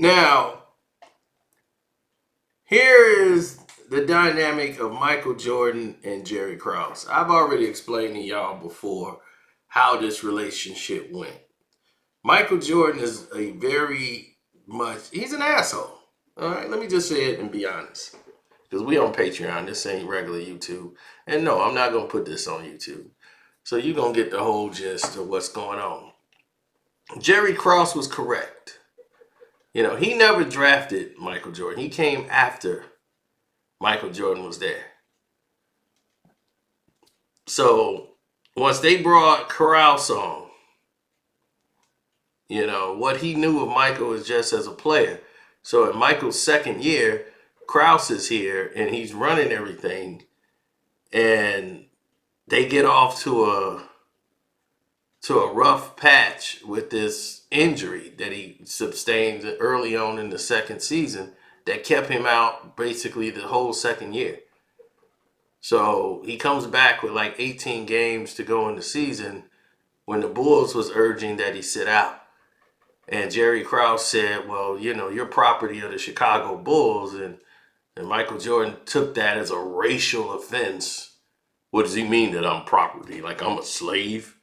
Now, here is the dynamic of Michael Jordan and Jerry Krause. I've already explained to y'all before how this relationship went. Michael Jordan is a very much, he's an asshole. All right, let me just say it and be honest. Because we on Patreon, this ain't regular YouTube. And no, I'm not going to put this on YouTube. So you're going to get the whole gist of what's going on. Jerry Krause was correct. You know, he never drafted Michael Jordan. He came after Michael Jordan was there. So once they brought Krause on, you know, what he knew of Michael is just as a player. So in Michael's second year, Krause is here and he's running everything. And they get off to a rough patch with this injury that he sustained early on in the second season that kept him out basically the whole second year. So he comes back with like 18 games to go in the season when the Bulls was urging that he sit out. And Jerry Krause said, well, you know, you're property of the Chicago Bulls. And Michael Jordan took that as a racial offense. What does he mean that I'm property? Like I'm a slave?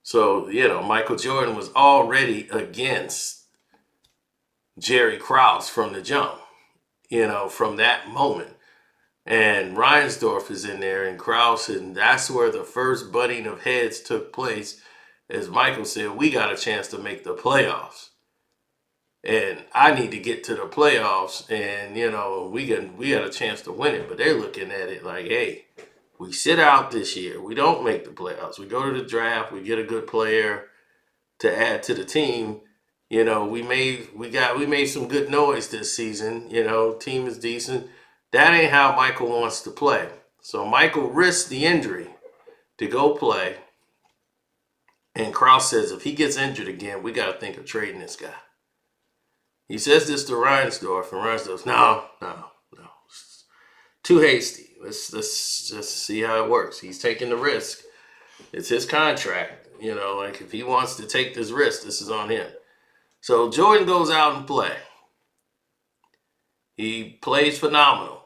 So, you know, Michael Jordan was already against Jerry Krause from the jump, you know, from that moment. And Reinsdorf is in there and Krause, and that's where the first butting of heads took place. As Michael said, we got a chance to make the playoffs. And I need to get to the playoffs, and you know we got a chance to win it. But they're looking at it like, hey, we sit out this year, we don't make the playoffs. We go to the draft, we get a good player to add to the team. You know, we made some good noise this season. You know, team is decent. That ain't how Michael wants to play. So Michael risked the injury to go play. And Krause says if he gets injured again, we got to think of trading this guy. He says this to Reinsdorf, and Reinsdorf's, no. It's too hasty. Let's just see how it works. He's taking the risk. It's his contract. You know, like if he wants to take this risk, this is on him. So Jordan goes out and play. He plays phenomenal.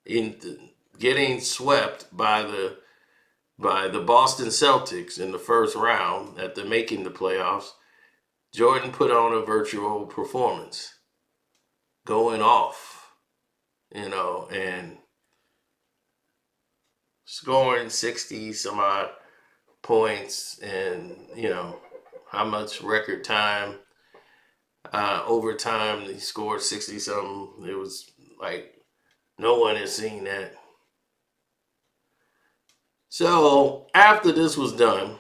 In getting swept by the Boston Celtics in the first round at the making the playoffs. Jordan put on a virtual performance, going off, you know, and scoring 60 some odd points, and you know how much record time, overtime he scored 60 something. It was like no one has seen that. So after this was done,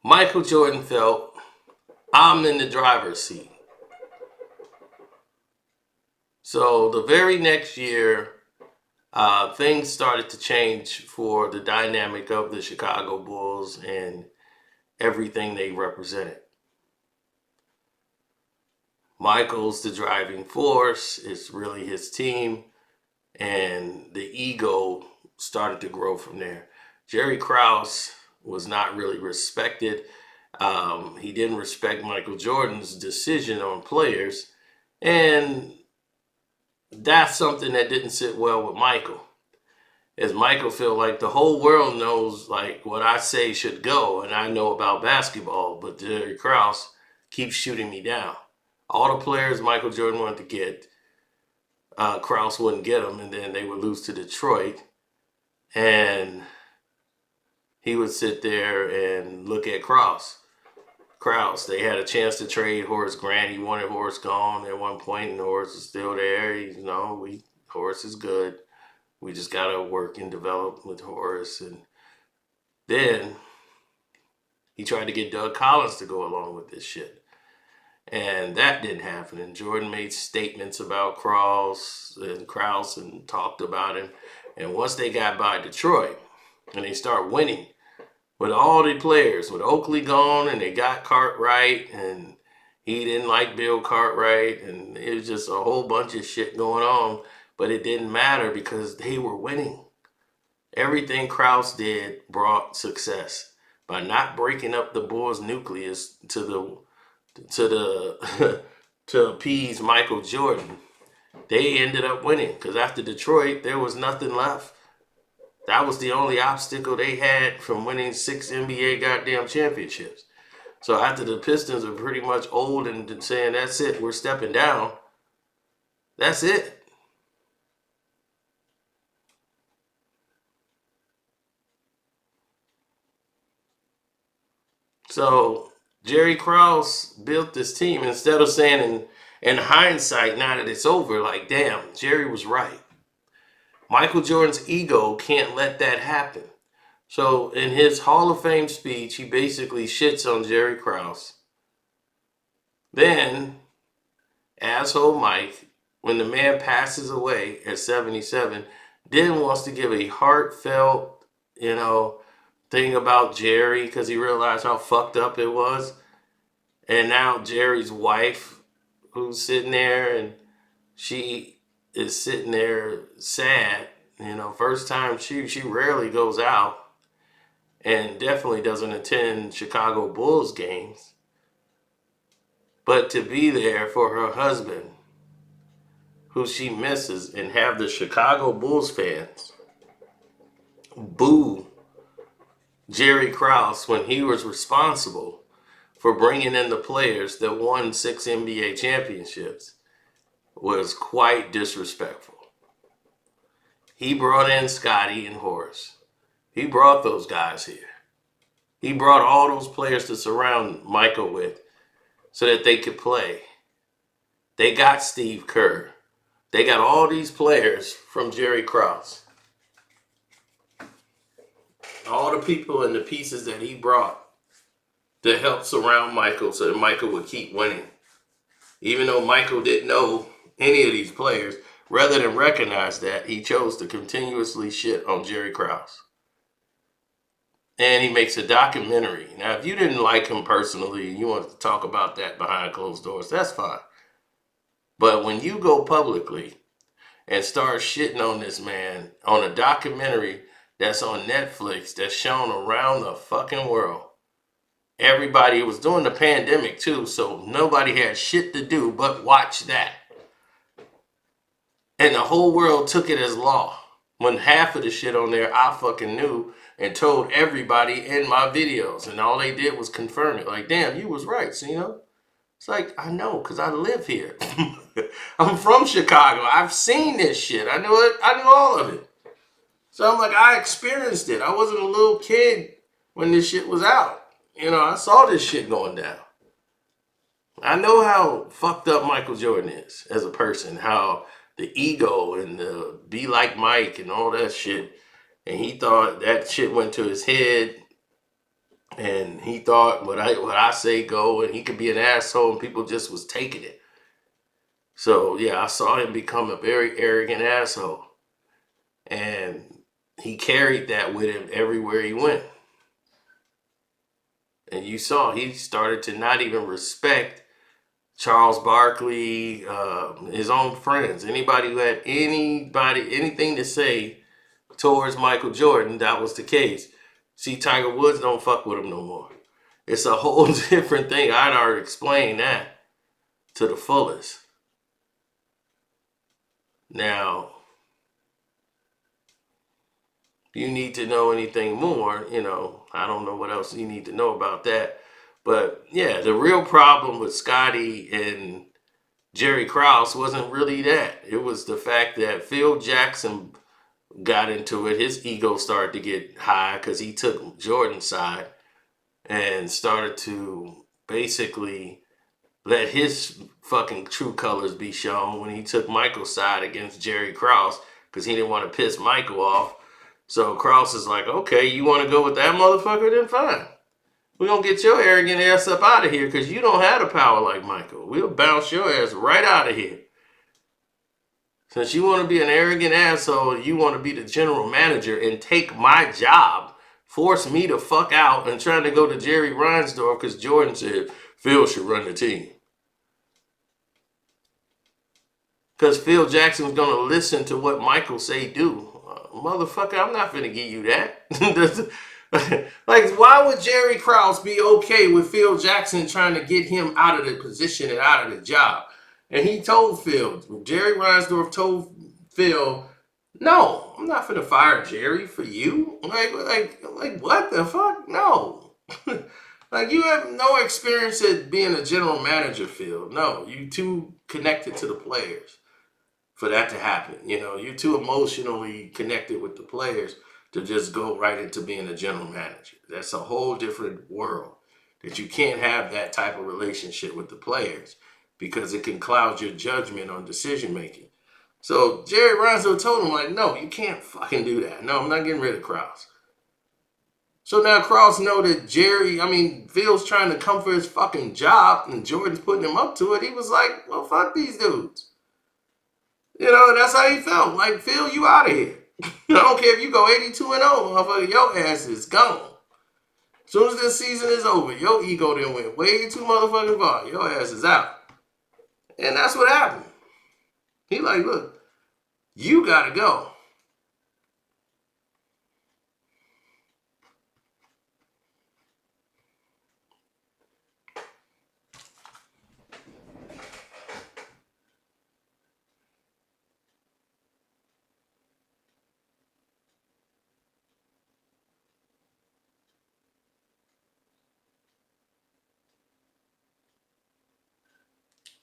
Michael Jordan felt, I'm in the driver's seat. So the very next year, things started to change for the dynamic of the Chicago Bulls and everything they represented. Michael's the driving force. It's really his team. And the ego started to grow from there. Jerry Krause was not really respected. He didn't respect Michael Jordan's decision on players. And that's something that didn't sit well with Michael. As Michael felt like the whole world knows like what I say should go, and I know about basketball, but Jerry Krause keeps shooting me down. All the players Michael Jordan wanted to get, Krause wouldn't get them, and then they would lose to Detroit. And he would sit there and look at Krause. They had a chance to trade Horace Grant. He wanted Horace gone at one point, and Horace is still there. Horace is good. We just got to work and develop with Horace. And then he tried to get Doug Collins to go along with this shit. And that didn't happen. And Jordan made statements about Krause and talked about him. And once they got by Detroit and they start winning with all the players, with Oakley gone and they got Cartwright and he didn't like Bill Cartwright and it was just a whole bunch of shit going on. But it didn't matter because they were winning. Everything Krause did brought success. By not breaking up the Bulls' nucleus to to appease Michael Jordan, they ended up winning. Because after Detroit, there was nothing left. That was the only obstacle they had from winning 6 NBA goddamn championships. So after the Pistons are pretty much old and saying, that's it, we're stepping down, that's it. So Jerry Krause built this team instead of saying in hindsight, now that it's over, like, damn, Jerry was right. Michael Jordan's ego can't let that happen. So in his Hall of Fame speech, he basically shits on Jerry Krause. Then, asshole Mike, when the man passes away at 77, then wants to give a heartfelt, thing about Jerry because he realized how fucked up it was. And now Jerry's wife, who's sitting there, and she is sitting there sad. First time she rarely goes out and definitely doesn't attend Chicago Bulls games. But to be there for her husband, who she misses, and have the Chicago Bulls fans boo Jerry Krause when he was responsible for bringing in the players that won 6 NBA championships was quite disrespectful. He brought in Scotty and Horace. He brought those guys here. He brought all those players to surround Michael with so that they could play. They got Steve Kerr. They got all these players from Jerry Krause. All the people and the pieces that he brought to help surround Michael so that Michael would keep winning. Even though Michael didn't know any of these players, rather than recognize that, he chose to continuously shit on Jerry Krause. And he makes a documentary. Now, if you didn't like him personally and you want to talk about that behind closed doors, that's fine. But when you go publicly and start shitting on this man on a documentary that's on Netflix that's shown around the fucking world, everybody was during the pandemic too, so nobody had shit to do but watch that. And the whole world took it as law. When half of the shit on there I fucking knew and told everybody in my videos. And all they did was confirm it. Like, damn, you was right, Cino. It's like, I know, because I live here. I'm from Chicago. I've seen this shit. I knew it. I knew all of it. So I'm like, I experienced it. I wasn't a little kid when this shit was out. I saw this shit going down. I know how fucked up Michael Jordan is as a person, how the ego and the be like Mike and all that shit. And he thought that shit went to his head. And he thought what I say go, and he could be an asshole, and people just was taking it. So yeah, I saw him become a very arrogant asshole. And he carried that with him everywhere he went. And you saw he started to not even respect Charles Barkley, his own friends, anybody who had anything to say towards Michael Jordan, that was the case. See, Tiger Woods don't fuck with him no more. It's a whole different thing. I'd already explained that to the fullest. Now, if you need to know anything more, I don't know what else you need to know about that. But yeah, the real problem with Scotty and Jerry Krause wasn't really that. It was the fact that Phil Jackson got into it. His ego started to get high because he took Jordan's side and started to basically let his fucking true colors be shown when he took Michael's side against Jerry Krause because he didn't want to piss Michael off. So Krause is like, okay, you want to go with that motherfucker? Then fine. We're going to get your arrogant ass up out of here because you don't have the power like Michael. We'll bounce your ass right out of here. Since you want to be an arrogant asshole, you want to be the general manager and take my job, force me to fuck out and trying to go to Jerry Reinsdorf because Jordan said Phil should run the team. Because Phil Jackson's going to listen to what Michael say do. motherfucker, I'm not finna give you that. Like, why would Jerry Krause be okay with Phil Jackson trying to get him out of the position and out of the job? And he told Phil, Jerry Reinsdorf told Phil, no, I'm not finna fire Jerry for you. Like what the fuck? No. Like, you have no experience at being a general manager, Phil. No, you too connected to the players for that to happen. You know, you're too emotionally connected with the players to just go right into being a general manager. That's a whole different world that you can't have that type of relationship with the players because it can cloud your judgment on decision making. So Jerry Reinsdorf told him, like, no, you can't fucking do that. No, I'm not getting rid of Krause. So now Krause know that Phil's trying to come for his fucking job and Jordan's putting him up to it. He was like, well, fuck these dudes. You know, that's how he felt. Like, Phil, you out of here. I don't care if you go 82-0, motherfucker, your ass is gone. As soon as this season is over, your ego done went way too motherfucking far. Your ass is out. And that's what happened. He like, look, you gotta go.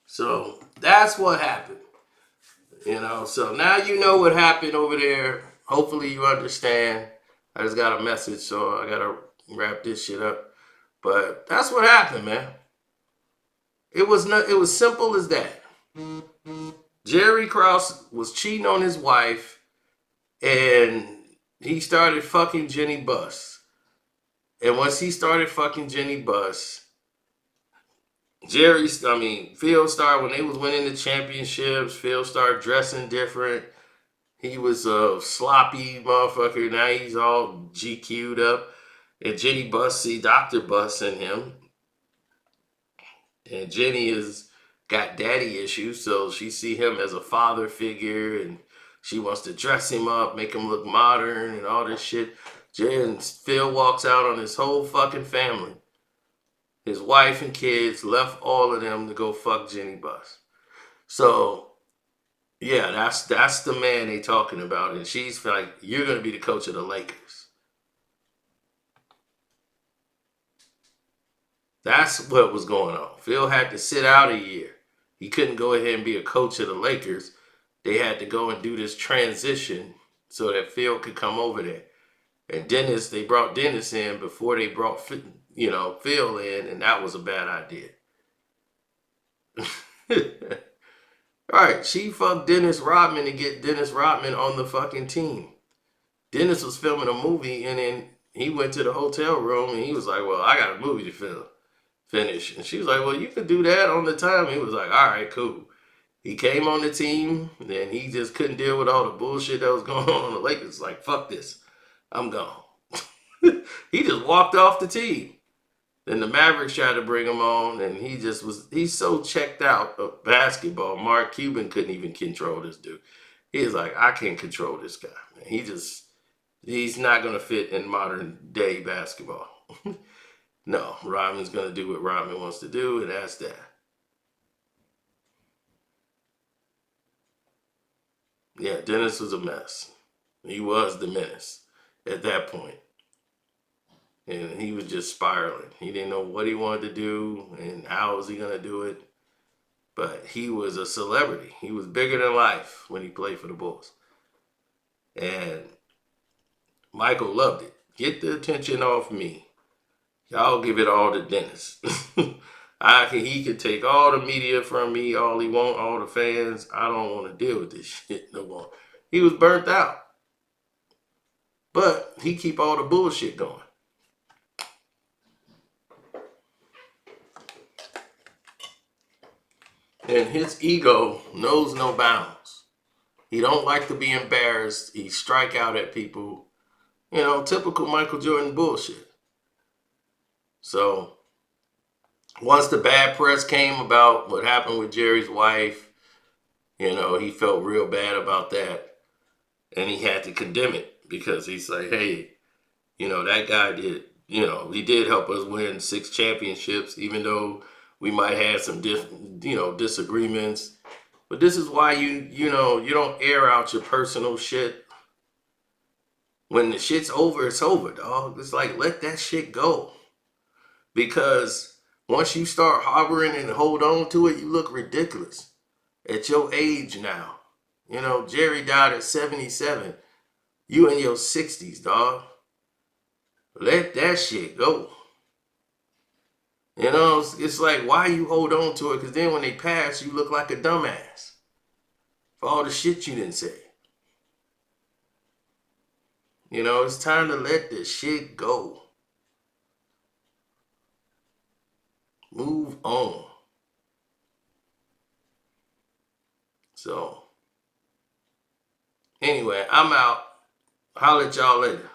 So that's what happened. You know, so now you know what happened over there. Hopefully you understand. I just got a message, so I gotta wrap this shit up. But that's what happened, man. It was simple as that. Jerry Krause was cheating on his wife and he started fucking Jenny Buss. And once he started fucking Jenny Buss, Phil started, when they was winning the championships, Phil started dressing different. He was a sloppy motherfucker. Now he's all GQ'd up. And Jenny Buss see Dr. Buss in him. And Jenny has got daddy issues, so she see him as a father figure, and she wants to dress him up, make him look modern, and all this shit. And Phil walks out on his whole fucking family. His wife and kids left all of them to go fuck Jenny Buss. So yeah, that's the man they talking about, and she's like, you're gonna be the coach of the Lakers. That's what was going on. Phil had to sit out a year. He couldn't go ahead and be a coach of the Lakers. They had to go and do this transition so that Phil could come over there. And they brought Dennis in before they brought Phil in, and that was a bad idea. All right, she fucked Dennis Rodman to get Dennis Rodman on the fucking team. Dennis was filming a movie, and then he went to the hotel room, and he was like, well, I got a movie to finish. And she was like, well, you could do that on the time. He was like, all right, cool. He came on the team, and then he just couldn't deal with all the bullshit that was going on the Lakers. Like, fuck this. I'm gone. He just walked off the team. Then the Mavericks tried to bring him on, and he's so checked out of basketball. Mark Cuban couldn't even control this dude. He was like, I can't control this guy. He's not going to fit in modern day basketball. No, Rodman's going to do what Rodman wants to do, and that's that. Yeah, Dennis was a mess. He was the menace at that point. And he was just spiraling. He didn't know what he wanted to do and how was he going to do it. But he was a celebrity. He was bigger than life when he played for the Bulls. And Michael loved it. Get the attention off me. Y'all give it all to Dennis. He could take all the media from me, all he want, all the fans. I don't want to deal with this shit no more. He was burnt out. But he keep all the bullshit going. And his ego knows no bounds. He don't like to be embarrassed. He strike out at people. Typical Michael Jordan bullshit. So once the bad press came about what happened with Jerry's wife, he felt real bad about that. and he had to condemn it because he's like, hey, that guy did, he did help us win 6 championships, even though we might have some disagreements. But this is why you don't air out your personal shit. When the shit's over, it's over, dog. It's like, let that shit go. Because once you start harboring and hold on to it, you look ridiculous at your age now. Jerry died at 77. You in your 60s, dog. Let that shit go. It's like, why you hold on to it? Because then when they pass, you look like a dumbass for all the shit you didn't say. It's time to let this shit go. Move on. So, anyway, I'm out. Holler at y'all later.